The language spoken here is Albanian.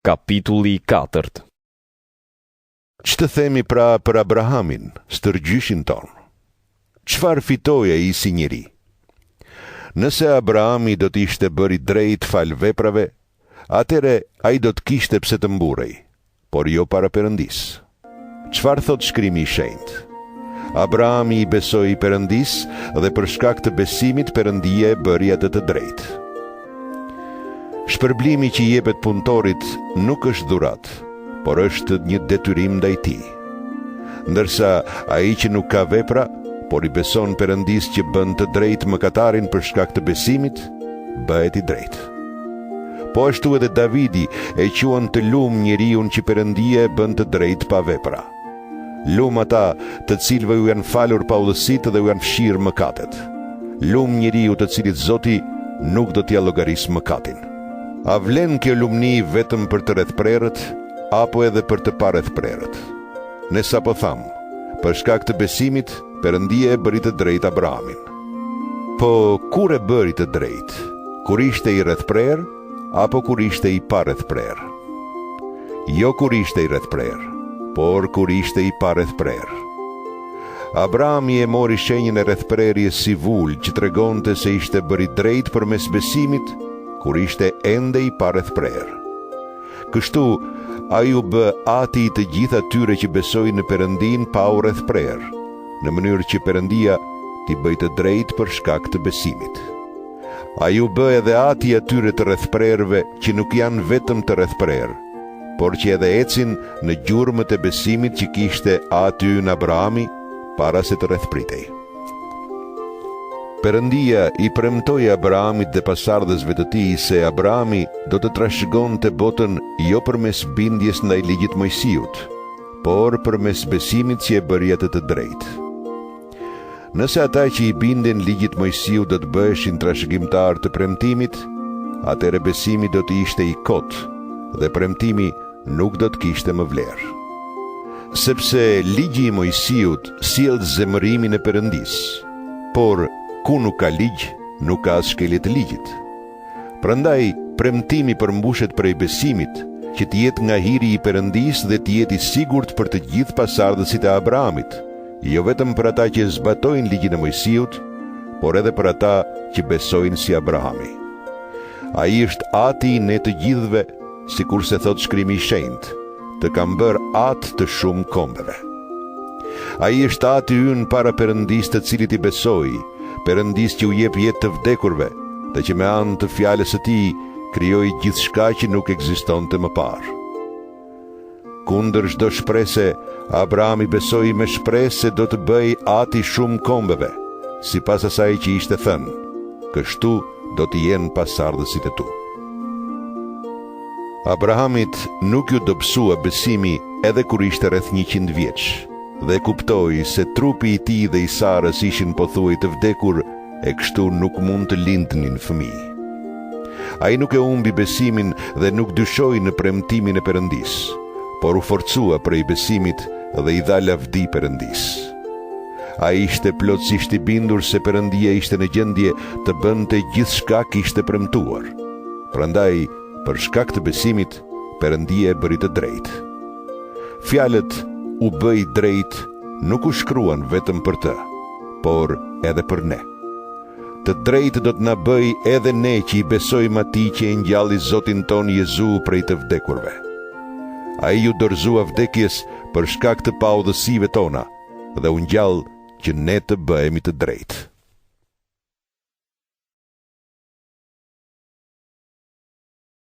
Kapitulli 4. Që të themi pra për Abrahamin, stërgjyshin tonë? Çfarë fitoi ai si njeri? Nëse Abrahami do të ishte bëri drejt fal veprave, atëre ai do të kishte pse të mburrej, por jo para Perëndis. Çfarë thot Shkrimi i Shenjtë? Abrahami i besoi Perëndis dhe për shkak të besimit Perëndia e bëri atë të drejtë. Shpërblimi që jepet punëtorit nuk është dhurat, por është një detyrim ndaj tij. Ndërsa ai që nuk ka vepra, por i beson Perëndis që bën të drejtë mëkatarin për shkak të besimit, bëhet i drejtë. Po ashtu edhe Davidi e quan të lumë njeriu që Perëndia e bën të drejtë pa vepra. Lumë ata të cilëve u janë falur paullësitë dhe u janë fshirë mëkatet. Lumë njeriu të cilit Zoti nuk do t'ia llogarisë mëkatin. A vlen kjo lumni vetëm për të rrethprerët, apo edhe për të parrethprerët? Ne sapo tham, për shkak të besimit, Perëndia e bëri të drejtë Abrahamin. Po kur e bëri të drejtë? Kur ishte i rrethprer, apo kur ishte i parrethprer? Jo kur ishte i rrethprer, por kur ishte i parrethprer. Abrahami e mori shenjën e rrethprerjes si vul që tregonte se ishte bëri drejtë përmes besimit, kur ishte ende i parrethprer. Kështu, ai u bë ati i të gjithë atyre që besojnë në Perëndin pa u rrethprer, në mënyrë që Perëndia t'i bëj të drejtë për shkak të besimit. Ai u bë edhe ati atyre të rrethprerëve që nuk janë vetëm të rrethprer, por që edhe ecin në gjurmët e besimit që kishte aty në Abrahami para se të rrethpritej. Perëndia i premtoi Abrahamit dhe pasardhësve të tij se Abrahami do të trashëgonte botën jo përmes bindjes ndaj ligjit Mojsiut, por përmes besimit që e bëri atë të drejtë. Nëse ata që i bindin ligjit Mojsiut do të bëheshin trashëgimtar të premtimit, atëherë besimi do të ishte i kotë dhe premtimi nuk do të kishte më vlerë. Sepse ligji i Mojsiut sjell zemërimin e Perëndis, por ku nuk ka ligj, nuk ka as shkelje të ligjit. Prandaj, premtimi përmbushet prej besimit, që të jetë nga hiri i Perëndis dhe të jetë i sigurt për të gjithë pasardhësit e Abrahamit, jo vetëm për ata që zbatojnë ligjin e Mojsiut, por edhe për ata që besojnë si Abrahami. Ai është ati i ne të gjithëve, sikur se thot Shkrimi i Shenjtë, të kam bërë atë të shumë kombeve. Ai është ati ynë para Perëndis të cilit i besoi, Perëndis që u jep jetë të vdekurve, dhe që me anë të fjalës së tij krijoi gjithçka që nuk ekzistonte më parë. Kundër çdo shprese, Abrahami besoi me shpresë se do të bëj ati shumë kombeve, sipas asaj që ishte thënë, kështu do të jenë pasardhësit e tu. Abrahamit nuk ju dobësua besimi edhe kur ishte rreth 100 vjeç, dhe kuptoi se trupi i tij dhe i Sarës ishin pothuaj të vdekur e kështu nuk mund të lindnin fëmijë. Ai nuk e humbi besimin dhe nuk dyshoi në premtimin e Perëndis, por u forcua prej besimit dhe i dha lavdi Perëndis. Ai ishte plotësisht i bindur se Perëndia ishte në gjendje të bënte gjithçka kishte premtuar. Prandaj, për shkak të besimit, Perëndia e bëri të drejtë. Fjalët u bëj drejt nuk u shkruan vetëm për të, por edhe për ne. Të drejtë do të na bëj edhe ne që i besojmë atij që e ngjalli Zotin ton Jezu prej të vdekurve. Ai u dorëzua vdekjes për shkak të paudhësive tona dhe u ngjall që ne të bëhemi të drejtë.